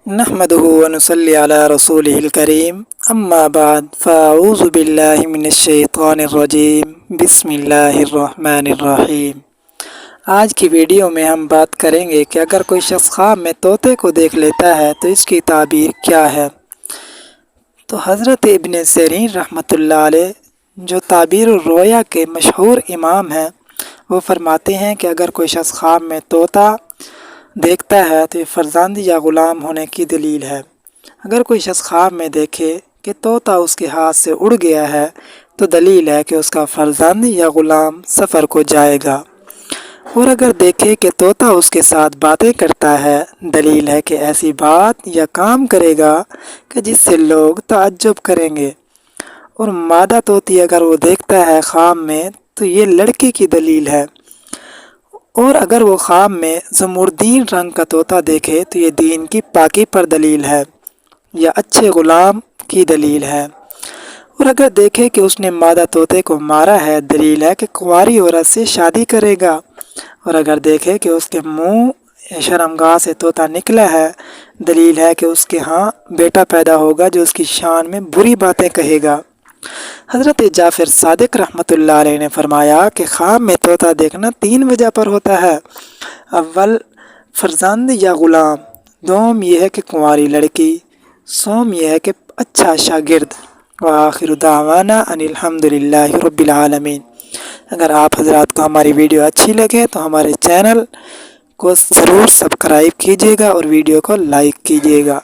नहमदुहु व नुसल्ली अला रसूलिहिल करीम अम्मा बाद फ़अऊज़ु बिल्लाहि मिनश शैतानिर रजीम बिस्मिल्लाहिर रहमानिर रहीम। आज की वीडियो में हम बात करेंगे कि अगर कोई शख्स ख्वाब में तोते को देख लेता है तो इसकी ताबीर क्या है। तो हज़रत इब्न सिरीन रहमतुल्लाह अलैह जो ताबीर रोया के मशहूर इमाम हैं, वो फरमाते हैं कि अगर कोई शख्स ख्वाब में तोता देखता है तो ये फ़र्जंद या ग़ुलाम होने की दलील है। अगर कोई शख्स ख्वाब में देखे कि तोता उसके हाथ से उड़ गया है तो दलील है कि उसका फ़र्जंद या ग़ुलाम सफ़र को जाएगा। और अगर देखे कि तोता उसके साथ बातें करता है, दलील है कि ऐसी बात या काम करेगा कि जिससे लोग ताज्जुब करेंगे। और मादा तोती अगर वो देखता है ख्वाब में तो ये लड़की की दलील है। और अगर वो ख्वाब में ज़मुर्दीन रंग का तोता देखे तो ये दीन की पाकी पर दलील है या अच्छे ग़ुलाम की दलील है। और अगर देखे कि उसने मादा तोते को मारा है, दलील है कि कुंवारी औरत से शादी करेगा। और अगर देखे कि उसके मुंह शर्मगाह से तोता निकला है, दलील है कि उसके यहाँ बेटा पैदा होगा जो उसकी शान में बुरी बातें कहेगा। हज़रत जाफ़र सादिक रहमतुल्लाह अलैह ने फरमाया कि ख्वाब में तोता देखना 3 वजह पर होता है। अव्वल फ़र्जंद या ग़ुलाम, दोम यह है कि कुंवारी लड़की, सोम यह है कि अच्छा शागिर्द। व आखिर दावाना अनिल हम्दुलिल्लाहि रब्बिल आलमीन। अगर आप हज़रात को हमारी वीडियो अच्छी लगे तो हमारे चैनल को ज़रूर सब्सक्राइब कीजिएगा और वीडियो को लाइक कीजिएगा।